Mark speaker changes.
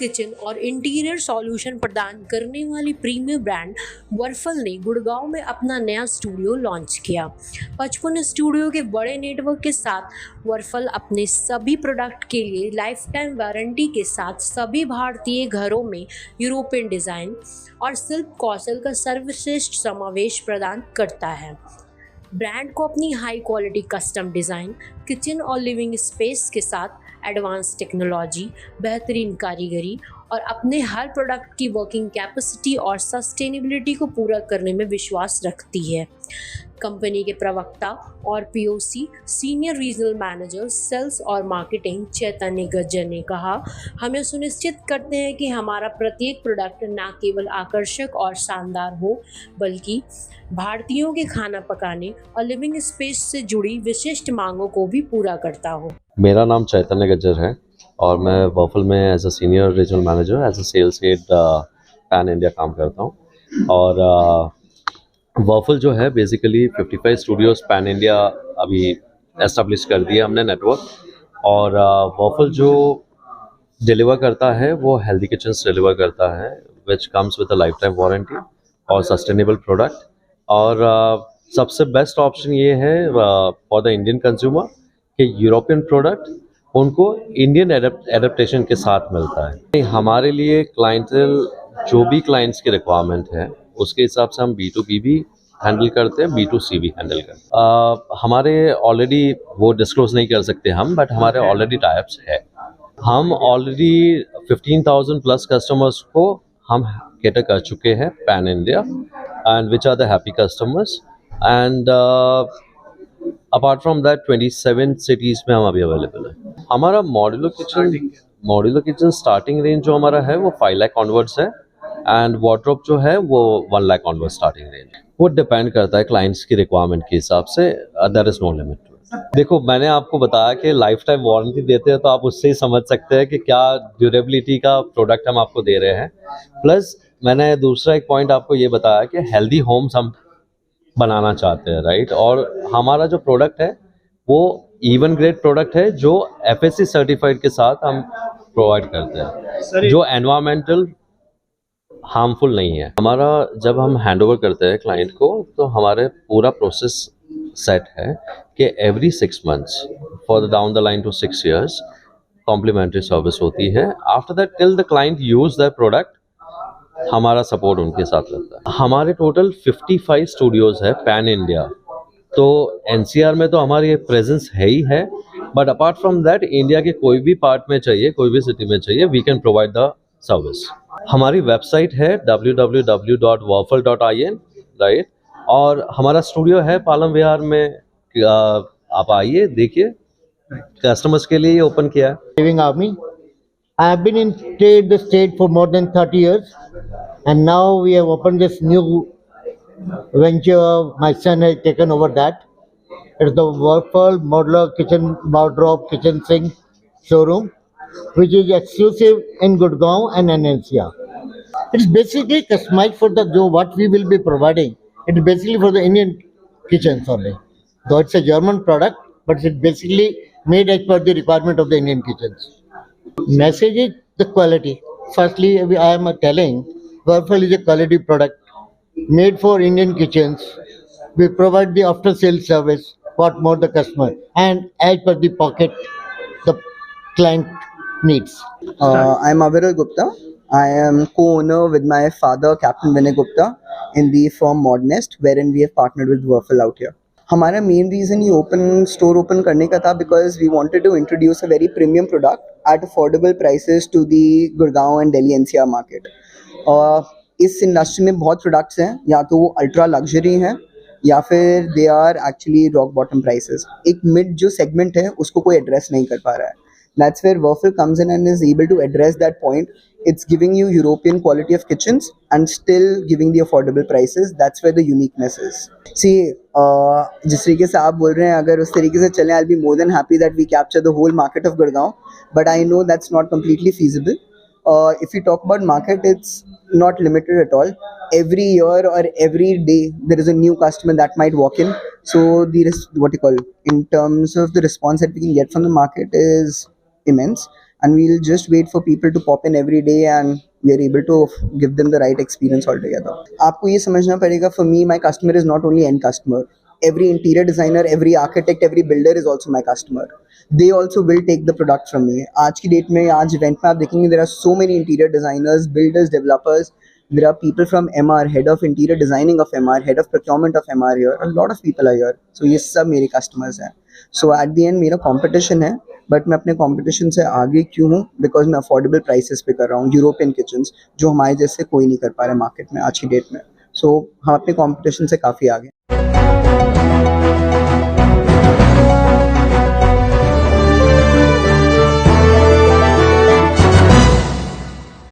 Speaker 1: Kitchen और interior solution प्रदान करने वाली प्रीमियम ब्रांड वर्फल ने गुड़गांव में अपना नया स्टूडियो लॉन्च किया। 55 स्टूडियो के बड़े नेटवर्क के साथ वर्फल अपने सभी प्रोडक्ट के लिए लाइफ टाइम वारंटी के साथ सभी भारतीय घरों में यूरोपियन डिज़ाइन और शिल्प कौशल का सर्वश्रेष्ठ समावेश प्रदान करता है। ब्रांड को अपनी high quality custom design, kitchen और लिविंग स्पेस के साथ एडवांस टेक्नोलॉजी, बेहतरीन कारीगरी और अपने हर प्रोडक्ट की वर्किंग कैपेसिटी और सस्टेनेबिलिटी को पूरा करने में विश्वास रखती है। कंपनी के प्रवक्ता और POC senior regional manager sales और मार्केटिंग चैतन्य गज्जर ने कहा, हमें सुनिश्चित करते हैं कि हमारा प्रत्येक प्रोडक्ट न केवल आकर्षक और शानदार हो बल्कि भारतीयों के खाना पकाने और लिविंग स्पेस से जुड़ी विशिष्ट मांगों को भी पूरा करता हो।
Speaker 2: मेरा नाम चैतन्य गज्जर है और मैं वर्फल में as a senior regional manager as a sales head pan India काम करता हूँ। और वर्फल जो है बेसिकली 55 स्टूडियोज़ पैन इंडिया अभी एस्टेब्लिश कर दिया हमने नेटवर्क। और वर्फल जो डिलीवर करता है वो हेल्दी किचन्स डिलीवर करता है which comes with a life time warranty और सस्टेनेबल प्रोडक्ट। और सबसे बेस्ट ऑप्शन ये है फॉर द इंडियन कंज्यूमर कि यूरोपियन प्रोडक्ट उनको इंडियन एडेप्टेशन के साथ मिलता है। हमारे लिए क्लाइंटल जो भी क्लाइंट्स की रिक्वायरमेंट है उसके हिसाब से हम B2B भी हैंडल करते हैं, B2C भी हैंडल करते हैं। हमारे ऑलरेडी वो डिस्क्लोज नहीं कर सकते हम, बट हमारे ऑलरेडी टाइप्स है। हम ऑलरेडी 15,000 प्लस कस्टमर्स को हम कैटर कर चुके हैं pan India and which are the happy customers. And apart from that 27 cities में हम अभी अवेलेबल है। हमारा मॉड्यूलर किचन स्टार्टिंग रेंज जो हमारा है वो 5 लाख ऑनवर्ड्स है एंड वार्डरोब जो है वो 1 लाख ऑनवर्ड्स स्टार्टिंग रेंज। वो डिपेंड करता है क्लाइंट्स की रिक्वायरमेंट के हिसाब से, देयर इज नो लिमिट। देखो, मैंने आपको बताया कि लाइफ टाइम वारंटी देते हैं तो आप उससे ही समझ सकते हैं कि क्या ड्यूरेबिलिटी का प्रोडक्ट हम आपको दे रहे हैं। प्लस मैंने दूसरा एक पॉइंट आपको ये बताया कि हेल्दी होम्स हम बनाना चाहते हैं, राइट। और हमारा जो प्रोडक्ट है वो इवन ग्रेड प्रोडक्ट है जो FSC सर्टिफाइड के साथ हम प्रोवाइड करते हैं, जो एनवायरमेंटल हार्मफुल नहीं है। हमारा जब हम हैंडओवर करते हैं क्लाइंट को तो हमारे पूरा प्रोसेस सेट है कि every 6 months for the down the line to 6 years complimentary service होती है। After that till the client use that product हमारा सपोर्ट उनके साथ रहता है। हमारे टोटल 55 स्टूडियोज़ है पैन इंडिया। तो NCR में तो हमारी प्रेजेंस है ही है, but apart from that India के कोई भी पार्ट में चाहिए, कोई भी सिटी में चाहिए, we can provide the service. हमारी वेबसाइट है www.warfel.in, राइट। और हमारा स्टूडियो है पालम विहार में। आप आइए, देखिए, कस्टमर्स के लिए ओपन किया है।
Speaker 3: Saving Army. I have been in the state for more than 30 years, and now we have opened this new venture. My son has taken over that. It's the Whirlpool Modular Kitchen Wardrobe Kitchen Sink showroom, which is exclusive in Gurgaon and NCR. It's basically customized for what we will be providing. It's basically for the Indian kitchens only. Though it's a German product, but it's basically made as per the requirement of the Indian kitchens. Message is the quality. Firstly, I am telling Whirlpool is a quality product made for Indian kitchens. We provide the after sales service. What more the customer and as per the pocket the client needs.
Speaker 4: I'm Aviral Gupta. I am co-owner with my father, Captain Vinay Gupta, in the firm Modnest, wherein we have partnered with Whirlpool out here. हमारा main reason ये store open करने का था because we wanted to introduce a very premium product at affordable prices to the Gurgaon and Delhi NCR market. इस industry में बहुत products हैं, या तो वो अल्ट्रा लग्जरी हैं या फिर they are actually rock bottom prices. एक मिड जो सेगमेंट है उसको कोई एड्रेस नहीं कर पा रहा है। That's where Whirlpool comes in and is able to address that point. It's giving you European quality of kitchens and still giving the affordable prices. That's where the uniqueness is. See, जिस तरीके से आप बोल रहे हैं, अगर उस तरीके से चलें, I'll be more than happy that we capture the whole market of Gurgaon. But I know that's not completely feasible. If you talk about market, it's not limited at all. Every year or every day, there is a new customer that might walk in. So in terms of the response that we can get from the market is immense. and we'll just wait for people to pop in every day and we are able to give them the right experience altogether. आपको ये समझना पड़ेगा, for me my customer is not only end customer. Every interior designer, every architect, every builder is also my customer. They also will take the product from me. आज की date में, आज event में आप देखेंगे there are so many interior designers, builders, developers. There are people from MR, head of interior designing of MR, head of procurement of MR here. A lot of people are here. So ये सब मेरे customers हैं. So at the end मेरा competition है, but मैं अपने competition से आगे क्यों हूँ? बिकॉज मैं अफोर्डेबल प्राइसेस पे कर रहा हूँ यूरोपियन किचन्स, जो हमारे जैसे कोई नहीं कर पा रहे मार्केट में आज की डेट में. सो हम अपने कंपटीशन से काफ़ी आगे हैं.